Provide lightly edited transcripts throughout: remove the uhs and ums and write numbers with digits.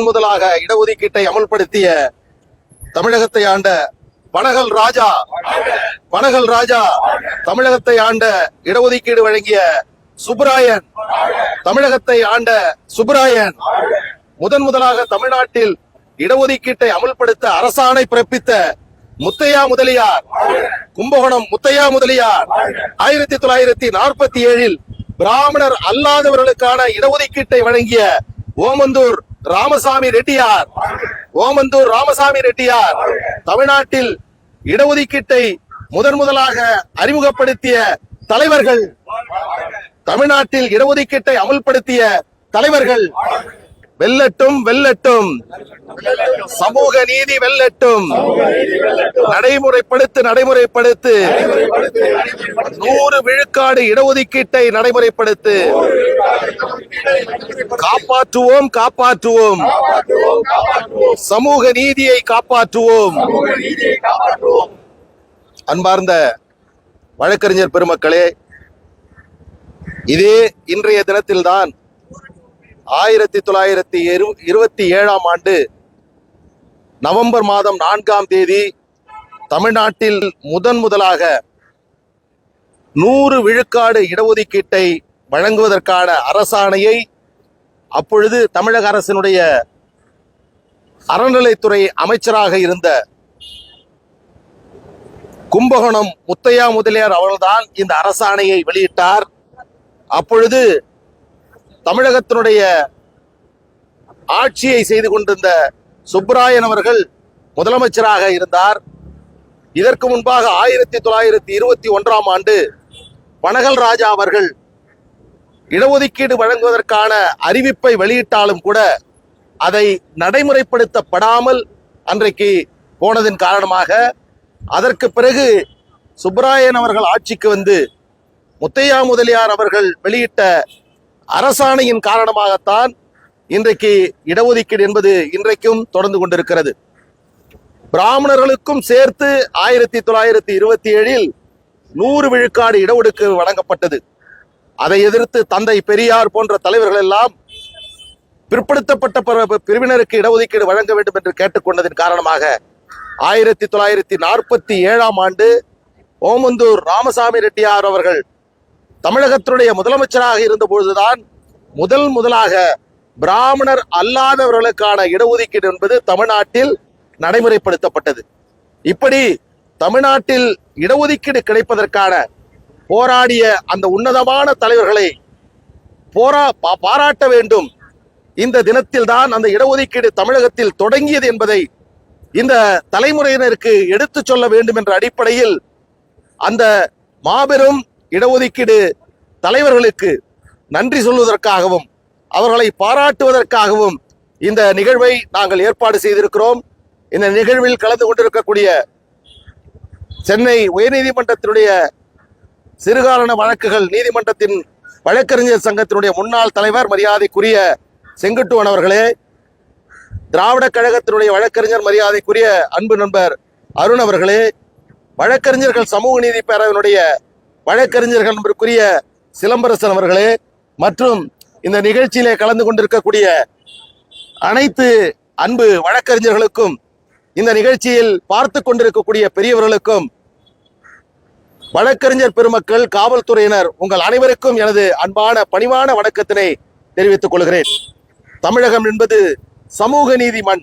முதலாக இடஒதுக்கீட்டை அமல்படுத்திய தமிழகத்தை ஆண்ட பனகல் ராஜா தமிழகத்தை ஆண்ட இடஒதுக்கீடு வழங்கிய சுப்பராயன் தமிழகத்தை ஆண்ட சுப்பராயன் முதலாக தமிழ்நாட்டில் இடஒதுக்கீட்டை அமல்படுத்த அரசாணை பிறப்பித்த முத்தையா முதலியார், கும்பகோணம் முத்தையா முதலியார் 1947 பிராமணர் அல்லாதவர்களுக்கான இடஒதுக்கீட்டை வழங்கிய ஓமந்தூர் ராமசாமி ரெட்டியார் தமிழ்நாட்டில் இடஒதுக்கீட்டை முதலாக அறிமுகப்படுத்திய தலைவர்கள், தமிழ்நாட்டில் இடஒதுக்கீட்டை அமல்படுத்திய தலைவர்கள். வெல்லட்டும் வெல்லட்டும், சமூக நீதி வெல்லட்டும், நடைமுறைப்படுத்து 100 விழுக்காடு இடஒதுக்கீட்டை நடைமுறைப்படுத்து. காப்பாற்றுவோம் சமூக நீதியை காப்பாற்றுவோம். அன்பார்ந்த வழக்கறிஞர் பெருமக்களே, இதே இன்றைய தினத்தில்தான் 1927 ஆண்டு நவம்பர் மாதம் 4ஆம் தேதி தமிழ்நாட்டில் முதலாக 100 விழுக்காடு இடஒதுக்கீட்டை வழங்குவதற்கான அரசாணையை அப்பொழுது தமிழக அரசினுடைய அறநிலைத்துறை அமைச்சராக இருந்த கும்பகோணம் முத்தையா முதலியார் அவர்கள்தான் இந்த அரசாணையை வெளியிட்டார். அப்பொழுது தமிழகத்தினுடைய ஆட்சியை செய்து கொண்டிருந்த சுப்பராயன் அவர்கள் முதலமைச்சராக இருந்தார். இதற்கு முன்பாக 1921ஆம் ஆண்டு பனகல் ராஜா அவர்கள் இடஒதுக்கீடு வழங்குவதற்கான அறிவிப்பை வெளியிட்டாலும் கூட அதை நடைமுறைப்படுத்தப்படாமல் அன்றைக்கு போனதின் காரணமாக அதற்கு பிறகு சுப்பராயன் அவர்கள் ஆட்சிக்கு வந்து முத்தையா முதலியார் அவர்கள் வெளியிட்ட அரசாணையின் காரணமாகத்தான் இன்றைக்கு இடஒதுக்கீடு என்பது இன்றைக்கும் தொடர்ந்து கொண்டிருக்கிறது. பிராமணர்களுக்கும் சேர்த்து 1927 100 விழுக்காடு இடஒதுக்கீடு வழங்கப்பட்டது. அதை எதிர்த்து தந்தை பெரியார் போன்ற தலைவர்கள் எல்லாம் பிற்படுத்தப்பட்ட பிரிவினருக்கு இடஒதுக்கீடு வழங்க வேண்டும் என்று கேட்டுக்கொண்டதன் காரணமாக 1947ஆம் ஆண்டு ஓமந்தூர் ராமசாமி ரெட்டியார் அவர்கள் தமிழகத்தினுடைய முதலமைச்சராக இருந்த பொழுதுதான் முதலாக பிராமணர் அல்லாதவர்களுக்கான இடஒதுக்கீடு என்பது தமிழ்நாட்டில் நடைமுறைப்படுத்தப்பட்டது. இப்படி தமிழ்நாட்டில் இடஒதுக்கீடு கிடைப்பதற்கான போராடிய அந்த உன்னதமான தலைவர்களை பாராட்ட வேண்டும். இந்த தினத்தில் தான் அந்த இடஒதுக்கீடு தமிழகத்தில் தொடங்கியது என்பதை இந்த தலைமுறையினருக்கு எடுத்துச் சொல்ல வேண்டும் என்ற அடிப்படையில் அந்த மாபெரும் இடஒதுக்கீடு தலைவர்களுக்கு நன்றி சொல்வதற்காகவும் அவர்களை பாராட்டுவதற்காகவும் இந்த நிகழ்வை நாங்கள் ஏற்பாடு செய்திருக்கிறோம். இந்த நிகழ்வில் கலந்து கொண்டிருக்கக்கூடிய சென்னை உயர்நீதிமன்றத்தினுடைய சிறுகாரண வழக்குகள் நீதிமன்றத்தின் வழக்கறிஞர் சங்கத்தினுடைய முன்னாள் தலைவர் மரியாதைக்குரிய செங்குட்டுவன் அவர்களே, திராவிட கழகத்தினுடைய வழக்கறிஞர் மரியாதைக்குரிய அன்பு நண்பர் அருண் அவர்களே, வழக்கறிஞர்கள் சமூக நீதி பேரவையினுடைய வழக்கறிஞர்கள் நண்பருக்குரிய சிலம்பரசன் அவர்களே, மற்றும் இந்த நிகழ்ச்சியிலே கலந்து கொண்டிருக்கக்கூடிய அனைத்து அன்பு வழக்கறிஞர்களுக்கும், இந்த நிகழ்ச்சியில் பார்த்து கொண்டிருக்கக்கூடிய பெரியவர்களுக்கும், வழக்கறிஞர் பெருமக்கள், காவல்துறையினர், உங்கள் அனைவருக்கும் எனது அன்பான பணிவான வணக்கத்தினை தெரிவித்துக் கொள்கிறேன். தமிழகம் என்பது சமூக நீதி மண்.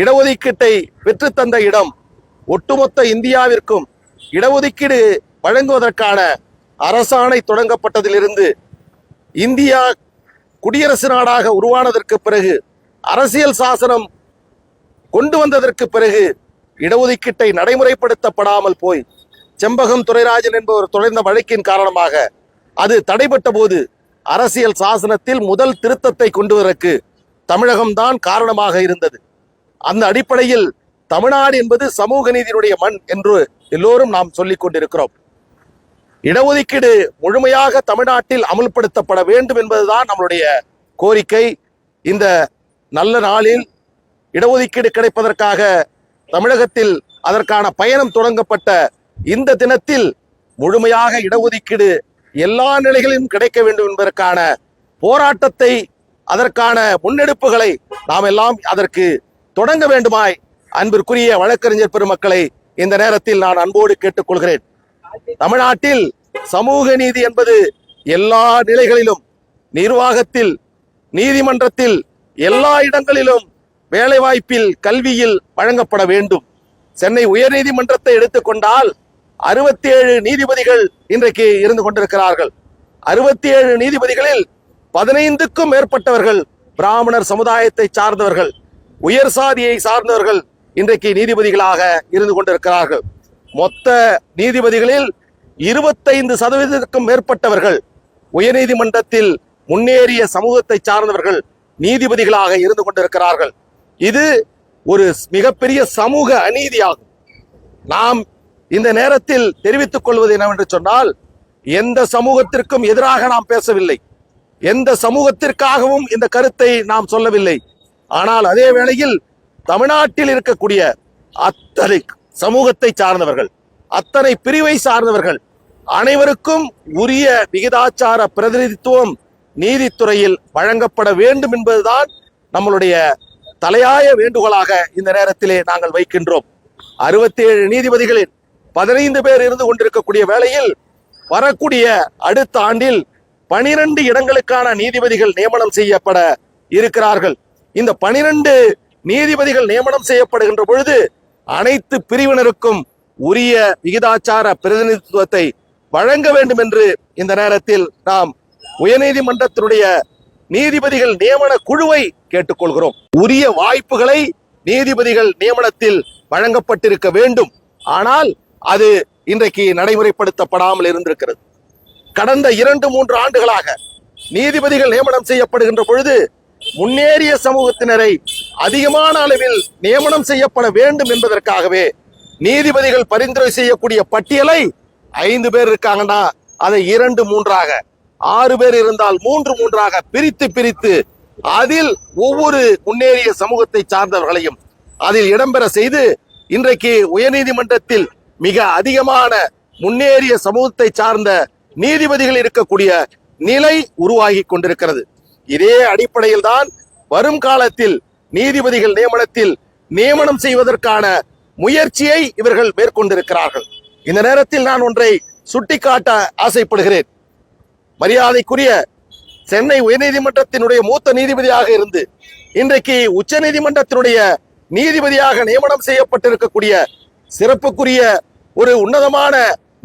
இடஒதுக்கீட்டை பெற்றுத்தந்த இடம். ஒட்டுமொத்த இந்தியாவிற்கும் இடஒதுக்கீடு வழங்குவதற்கான அரசாணை தொடங்கப்பட்டதிலிருந்து இந்தியா குடியரசு நாடாக உருவானதற்கு பிறகு, அரசியல் சாசனம் கொண்டு வந்ததற்கு பிறகு இடஒதுக்கீட்டை நடைமுறைப்படுத்தப்படாமல் போய் செம்பகம் துரைராஜன் என்பவர் தொடர்ந்த வழக்கின் காரணமாக அது தடைபட்ட போது அரசியல் சாசனத்தில் முதல் திருத்தத்தை கொண்டு வருவதற்கு தமிழகம்தான் காரணமாக இருந்தது. அந்த அடிப்படையில் தமிழ்நாடு என்பது சமூக நீதியினுடைய மண் என்று எல்லோரும் நாம் சொல்லிக் கொண்டிருக்கிறோம். இடஒதுக்கீடு முழுமையாக தமிழ்நாட்டில் அமல்படுத்தப்பட வேண்டும் என்பதுதான் நம்மளுடைய கோரிக்கை. இந்த நல்ல நாளில் இடஒதுக்கீடு கிடைப்பதற்காக தமிழகத்தில் அதற்கான பயணம் தொடங்கப்பட்ட இந்த தினத்தில் முழுமையாக இடஒதுக்கீடு எல்லா நிலைகளிலும் கிடைக்க வேண்டும் என்பதற்கான போராட்டத்தை அதற்கான முன்னெடுப்புகளை நாம் எல்லாம் அதற்கு தொடங்க வேண்டுமாய் அன்பிற்குரிய வழக்கறிஞர் பெருமக்களை இந்த நேரத்தில் நான் அன்போடு கேட்டுக்கொள்கிறேன். தமிழ்நாட்டில் சமூக நீதி என்பது எல்லா நிலைகளிலும், நிர்வாகத்தில், நீதிமன்றத்தில், எல்லா இடங்களிலும், வேலைவாய்ப்பில், கல்வியில் வழங்கப்பட வேண்டும். சென்னை உயர்நீதிமன்றத்தை எடுத்துக்கொண்டால் 67 நீதிபதிகள் இன்றைக்கு இருந்து கொண்டிருக்கிறார்கள். 67 நீதிபதிகளில் 15க்கும் மேற்பட்டவர்கள் பிராமணர் சமுதாயத்தை சார்ந்தவர்கள், உயர் சாதியை சார்ந்தவர்கள் இன்றைக்கு நீதிபதிகளாக இருந்து கொண்டிருக்கிறார்கள். மொத்த நீதிபதிகளில் 25% மேற்பட்டவர்கள் உயர்நீதிமன்றத்தில் முன்னேறிய சமூகத்தை சார்ந்தவர்கள் நீதிபதிகளாக இருந்து கொண்டிருக்கிறார்கள். இது ஒரு மிகப்பெரிய சமூக அநீதியாகும். நாம் இந்த நேரத்தில் தெரிவித்துக் கொள்வது என்னவென்று சொன்னால், எந்த சமூகத்திற்கும் எதிராக நாம் பேசவில்லை, எந்த சமூகத்திற்காகவும் இந்த கருத்தை நாம் சொல்லவில்லை. ஆனால் அதே வேளையில் தமிழ்நாட்டில் இருக்கக்கூடிய அத்தனை சமூகத்தை சார்ந்தவர்கள், அத்தனை பிரிவை சார்ந்தவர்கள் அனைவருக்கும் உரிய விகிதாச்சார பிரதிநிதித்துவம் நீதித்துறையில் வழங்கப்பட வேண்டும் என்பதுதான் நம்மளுடைய தலையாய வேண்டுகோளாக இந்த நேரத்திலே நாங்கள் வைக்கின்றோம். 67 நீதிபதிகளில் 15 பேர் இருந்து கொண்டிருக்கக்கூடிய வேளையில் வரக்கூடிய அடுத்த ஆண்டில் 12 இடங்களுக்கான நீதிபதிகள் நியமனம் செய்யப்பட இருக்கிறார்கள். இந்த 12 நீதிபதிகள் நியமனம் செய்யப்படுகின்ற பொழுது அனைத்து பிரிவினருக்கும் உரிய விகிதாச்சார பிரதிநிதித்துவத்தை வழங்க வேண்டும் என்று இந்த நேரத்தில் நாம் உயர்நீதிமன்றத்தினுடைய நீதிபதிகள் நியமன குழுவை கேட்டுக்கொள்கிறோம். உரிய வாய்ப்புகளை நீதிபதிகள் நியமனத்தில் வழங்கப்பட்டிருக்க வேண்டும். ஆனால் அது இன்றைக்கு நடைமுறைப்படுத்தப்படாமல் இருந்திருக்கிறது. கடந்த 2-3 ஆண்டுகளாக நீதிபதிகள் நியமனம் செய்யப்படுகின்ற பொழுது முன்னேறிய சமூகத்தினரை அதிகமான அளவில் நியமனம் செய்யப்பட வேண்டும் என்பதற்காகவே நீதிபதிகள் பரிந்துரை செய்யக்கூடிய பட்டியலை 5 பேர் இருக்காங்கன்னா அதை 2-3ஆக, 6 பேர் இருந்தால் 3-3ஆக பிரித்து அதில் ஒவ்வொரு முன்னேறிய சமூகத்தை சார்ந்தவர்களையும் அதில் இடம்பெற செய்து இன்றைக்கு உயர்நீதிமன்றத்தில் மிக அதிகமான முன்னேறிய சமூகத்தை சார்ந்த நீதிபதிகள் இருக்கக்கூடிய நிலை உருவாகி கொண்டிருக்கிறது. இதே அடிப்படையில் தான் வரும் காலத்தில் நீதிபதிகள் நியமனம் செய்வதற்கான முயற்சியை இவர்கள் மேற்கொண்டிருக்கிறார்கள். இந்த நேரத்தில் நான் ஒன்றை சுட்டிக்காட்ட ஆசைப்படுகிறேன். மரியாதைக்குரிய சென்னை உயர்நீதிமன்றத்தினுடைய மூத்த நீதிபதியாக இருந்து இன்றைக்கு உச்ச நீதிமன்றத்தினுடைய நீதிபதியாக நியமனம் செய்யப்பட்டிருக்கக்கூடிய சிறப்புக்குரிய ஒரு உன்னதமான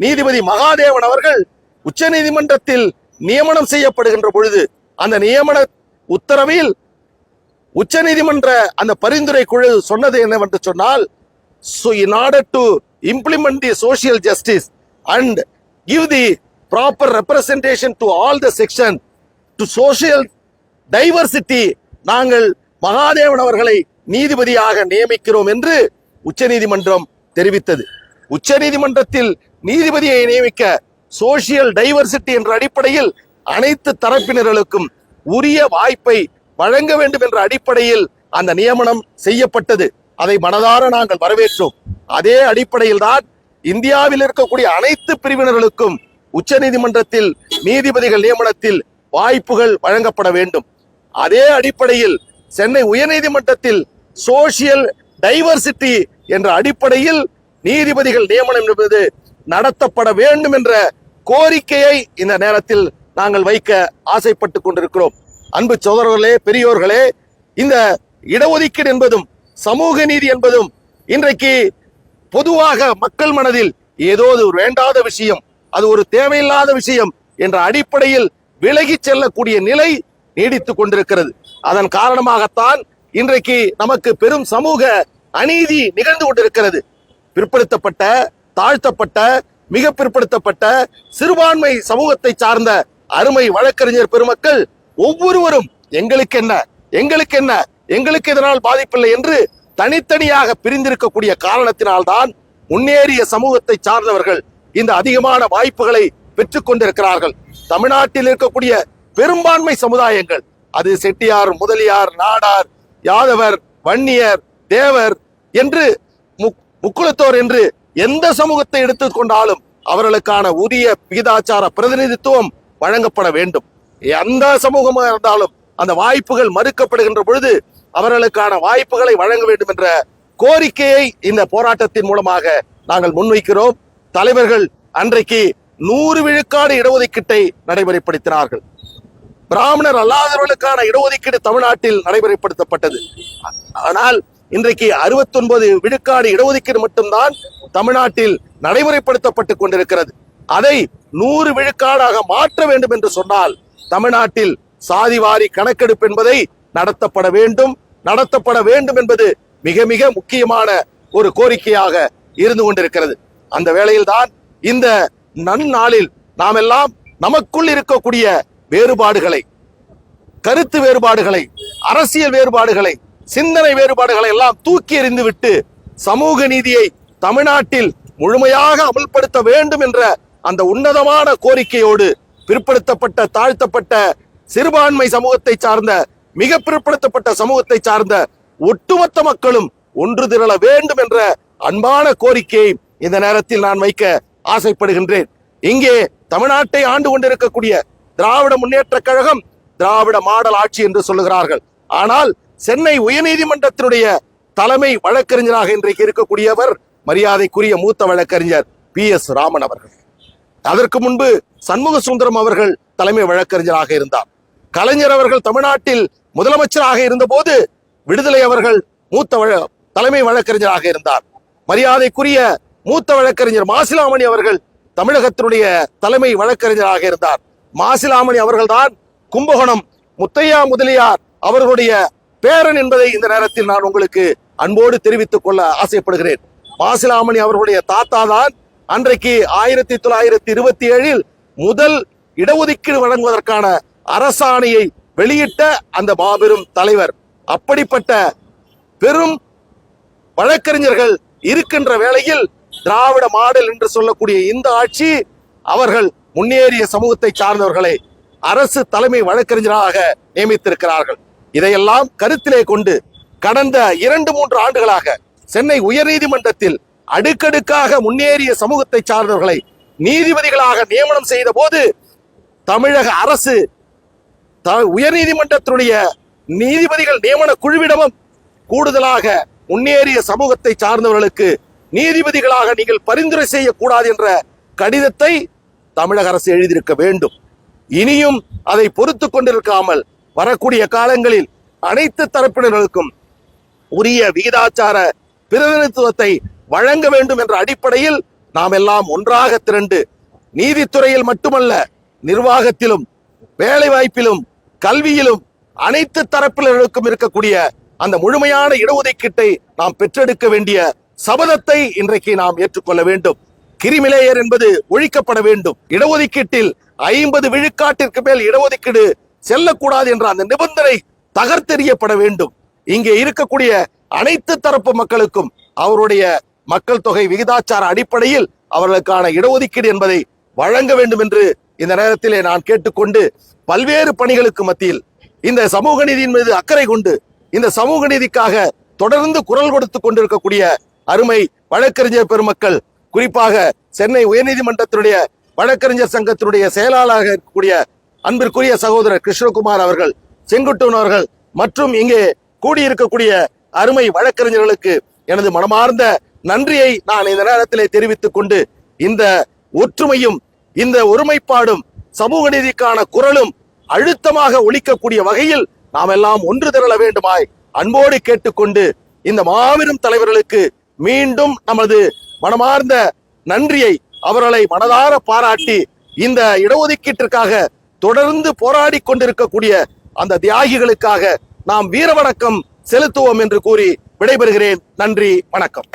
நீதிபதி மகாதேவன் அவர்கள் உச்ச நீதிமன்றத்தில் நியமனம் செய்யப்படுகின்ற பொழுது அந்த நியமன உத்தரவில் உச்ச நீதிமன்ற அந்த பரிந்துரை குழு சொன்னது என்னவென்று சொன்னால், in order to implement the social justice and give the proper representation to all the section to social diversity, நாங்கள் மகாதேவன் அவர்களை நீதிபதியாக நியமிக்கிறோம் என்று உச்ச நீதிமன்றம் தெரிவித்தது. உச்ச நீதிமன்றத்தில் நீதிபதியை நியமிக்க சோசியல் டைவர்சிட்டி என்ற அடிப்படையில் அனைத்து தரப்பினர்களுக்கும் உரிய வாய்ப்பை வழங்க வேண்டும் என்ற அடிப்படையில் அந்த நியமனம் செய்யப்பட்டது. அதை மனதார நாங்கள் வரவேற்றோம். அதே அடிப்படையில் தான் இந்தியாவில் இருக்கக்கூடிய அனைத்து பிரிவினர்களுக்கும் உச்ச நீதிமன்றத்தில் நீதிபதிகள் நியமனத்தில் வாய்ப்புகள் வழங்கப்பட வேண்டும். அதே அடிப்படையில் சென்னை உயர்நீதிமன்றத்தில் சோசியல் டைவர்சிட்டி என்ற அடிப்படையில் நீதிபதிகள் நியமனம் என்பது நடத்தப்பட வேண்டும் என்ற கோரிக்கையை இந்த நேரத்தில் நாங்கள் வைக்க ஆசைப்பட்டு கொண்டிருக்கிறோம். அன்பு சகோதரர்களே, பெரியோர்களே, இந்த இடஒதுக்கீடு என்பதும் சமூக நீதி என்பதும் இன்றைக்கு பொதுவாக மக்கள் மனதில் ஏதோ ஒரு வேண்டாத விஷயம், அது ஒரு தேவையில்லாத விஷயம் என்ற அடிப்படையில் விலகி செல்லக்கூடிய நிலை நீடித்துக் கொண்டிருக்கிறது. அதன் காரணமாகத்தான் இன்றைக்கு நமக்கு பெரும் சமூக அநீதி நிகழ்ந்து கொண்டிருக்கிறது. பிற்படுத்தப்பட்ட, தாழ்த்தப்பட்ட, மிக பிற்படுத்தப்பட்ட சிறுபான்மை சமூகத்தை சார்ந்த அருமை வழக்கறிஞர் பெருமக்கள் ஒவ்வொருவரும் எங்களுக்கு இதனால் பாதிப்பில்லை என்று தனித்தனியாக பிரிந்திருக்கக்கூடிய காரணத்தினால்தான் முன்னேறிய சமூகத்தை சார்ந்தவர்கள் இந்த அதிகமான வாய்ப்புகளை பெற்றுக் கொண்டிருக்கிறார்கள். தமிழ்நாட்டில் இருக்கக்கூடிய பெரும்பான்மை சமுதாயங்கள், அது செட்டியார், முதலியார், நாடார், யாதவர், வன்னியர், தேவர் என்று முக்குளத்தோர் என்று எந்த சமூகத்தை எடுத்துக்கொண்டாலும் அவர்களுக்கான உரிய விகிதாச்சார பிரதிநிதித்துவம் வழங்கப்பட வேண்டும். எந்த சமூகமாக இருந்தாலும் அந்த வாய்ப்புகள் மறுக்கப்படுகின்ற பொழுது அவர்களுக்கான வாய்ப்புகளை வழங்க வேண்டும் என்ற கோரிக்கையை இந்த போராட்டத்தின் மூலமாக நாங்கள் முன்வைக்கிறோம். தலைவர்கள் அன்றைக்கு 100 விழுக்காடு இடஒதுக்கீட்டை நடைமுறைப்படுத்தினார்கள். பிராமணர் அல்லாதவர்களுக்கான இடஒதுக்கீடு தமிழ்நாட்டில் நடைமுறைப்படுத்தப்பட்டது. ஆனால் இன்றைக்கு 69 விழுக்காடு இடஒதுக்கீடு மட்டும்தான் தமிழ்நாட்டில் நடைமுறைப்படுத்தப்பட்டுக் கொண்டிருக்கிறது. அதை 100 விழுக்காடாக மாற்ற வேண்டும் என்று சொன்னால் தமிழ்நாட்டில் சாதிவாரி கணக்கெடுப்பு என்பதை நடத்தப்பட வேண்டும் என்பது மிக மிக முக்கியமான ஒரு கோரிக்கையாக இருந்து கொண்டிருக்கிறது. அந்த வேளையில்தான் இந்த நன்னாளில் நாம் எல்லாம் நமக்குள் இருக்கக்கூடிய வேறுபாடுகளை, கருத்து வேறுபாடுகளை, அரசியல் வேறுபாடுகளை, சிந்தனை வேறுபாடுகளை எல்லாம் தூக்கி எறிந்து விட்டு சமூக நீதியை தமிழ்நாட்டில் முழுமையாக அமல்படுத்த வேண்டும் என்ற அந்த உன்னதமான கோரிக்கையோடு பிற்படுத்தப்பட்ட, தாழ்த்தப்பட்ட, சிறுபான்மை சமூகத்தை சார்ந்த, மிக பிற்படுத்தப்பட்ட சமூகத்தை சார்ந்த ஒட்டுமொத்த மக்களும் ஒன்று திரள வேண்டும் என்ற அன்பான கோரிக்கையை இந்த நேரத்தில் நான் வைக்க ஆசைப்படுகின்றேன். இங்கே தமிழ்நாட்டை ஆண்டு கொண்டிருக்கக்கூடிய திராவிட முன்னேற்ற கழகம் திராவிட மாடல் ஆட்சி என்று சொல்லுகிறார்கள். ஆனால் சென்னை உயர்நீதிமன்றத்தினுடைய தலைமை வழக்கறிஞராக இன்றைக்கு இருக்கக்கூடியவர் மரியாதைக்குரிய மூத்த வழக்கறிஞர் PS ராமன் அவர்கள். அதற்கு முன்பு சண்முக சுந்தரம் அவர்கள் தலைமை வழக்கறிஞராக இருந்தார். கலைஞர் அவர்கள் தமிழ்நாட்டில் முதலமைச்சராக இருந்தபோது விடுதலை அவர்கள் தலைமை வழக்கறிஞராக இருந்தார். மரியாதைக்குரிய மூத்த வழக்கறிஞர் மாசிலாமணி அவர்கள் தமிழகத்தினுடைய தலைமை வழக்கறிஞராக இருந்தார். மாசிலாமணி அவர்கள்தான் கும்பகோணம் முத்தையா முதலியார் அவர்களுடைய பேரன் என்பதை இந்த நேரத்தில் நான் உங்களுக்கு அன்போடு தெரிவித்துக் கொள்ள ஆசைப்படுகிறேன். மாசிலாமணி அவர்களுடைய தாத்தா தான் அன்றைக்கு 1927 முதல் இடஒதுக்கீடு வழங்குவதற்கான அரசாணையை வெளியிட்ட அந்த மாபெரும் தலைவர். அப்படிப்பட்ட பெரும் வழக்கறிஞர்கள் இருக்கின்ற வேளையில் திராவிட மாடல் என்று சொல்லக்கூடிய இந்த ஆட்சி அவர்கள் முன்னேறிய சமூகத்தை சார்ந்தவர்களை அரசு தலைமை வழக்கறிஞராக நியமித்திருக்கிறார்கள். இதையெல்லாம் கருத்திலே கொண்டு கடந்த 2-3 ஆண்டுகளாக சென்னை உயர்நீதிமன்றத்தில் அடுக்கடுக்காக முன்னேறிய சமூகத்தை சார்ந்தவர்களை நீதிபதிகளாக நியமனம் செய்த போது தமிழக அரசு உயர்நீதிமன்றத்தினுடைய நீதிபதிகள் நியமன குழுவிடமும் கூடுதலாக முன்னேறிய சமூகத்தை சார்ந்தவர்களுக்கு நீதிபதிகளாக நீங்கள் பரிந்துரை செய்யக்கூடாது என்ற கடிதத்தை தமிழக அரசு எழுதியிருக்க வேண்டும். இனியும் அதை பொறுத்து கொண்டிருக்காமல் வரக்கூடிய காலங்களில் அனைத்து தரப்பினர்களுக்கும் உரிய விகிதாச்சார பிரதிநிதித்துவத்தை வழங்க வேண்டும் என்ற அடிப்படையில் நாம் எல்லாம் ஒன்றாக திரண்டு நீதித்துறையில் மட்டுமல்ல, நிர்வாகத்திலும், வேலை வாய்ப்பிலும், கல்வியிலும் அனைத்து தரப்பினர்களுக்கும் இருக்கக்கூடிய அந்த முழுமையான இடஒதுக்கீட்டை நாம் பெற்றெடுக்க வேண்டிய சபதத்தை இன்றைக்கு நாம் ஏற்றுக்கொள்ள வேண்டும். கிரிமிலேயர் என்பது ஒழிக்கப்பட வேண்டும். இடஒதுக்கீட்டில் 50 விழுக்காட்டிற்கு மேல் இடஒதுக்கீடு செல்லக்கூடாது என்ற அந்த நிபந்தனை தகர்த்தெறியப்பட வேண்டும். இங்கே இருக்கக்கூடிய அனைத்து தரப்பு மக்களுக்கும் அவருடைய மக்கள் தொகை விகிதாச்சார அடிப்படையில் அவர்களுக்கான இடஒதுக்கீடு என்பதை வழங்க வேண்டும் என்று இந்த நேரத்திலே நான் கேட்டுக்கொண்டு, பல்வேறு பணிகளுக்கு மத்தியில் இந்த சமூக நீதியின் மீது அக்கறை கொண்டு இந்த சமூக நீதிக்காக தொடர்ந்து குரல் கொடுத்து கொண்டிருக்கக்கூடிய அருமை வழக்கறிஞர் பெருமக்கள், குறிப்பாக சென்னை உயர்நீதிமன்றத்தினுடைய வழக்கறிஞர் சங்கத்தினுடைய செயலாளராக இருக்கக்கூடிய அன்பிற்குரிய சகோதரர் கிருஷ்ணகுமார் அவர்கள், செங்குட்டுவன் அவர்கள் மற்றும் இங்கே கூடியிருக்கக்கூடிய அருமை வழக்கறிஞர்களுக்கு எனது மனமார்ந்த நன்றியை நான் இந்த நேரத்திலே தெரிவித்துக் கொண்டு, இந்த ஒற்றுமையும் இந்த ஒருமைப்பாடும் சமூக நீதிக்கான குரலும் அழுத்தமாக ஒலிக்கக்கூடிய வகையில் நாம் எல்லாம் ஒன்று திரள வேண்டுமாய் அன்போடு கேட்டுக்கொண்டு, இந்த மாபெரும் தலைவர்களுக்கு மீண்டும் நமது மனமார்ந்த நன்றியை, அவர்களை மனதார பாராட்டி இந்த இடஒதுக்கீட்டிற்காக தொடர்ந்து போராடி கொண்டிருக்கக்கூடிய அந்த தியாகிகளுக்காக நாம் வீர வணக்கம் செலுத்துவோம் என்று கூறி விடைபெறுகிறேன். நன்றி, வணக்கம்.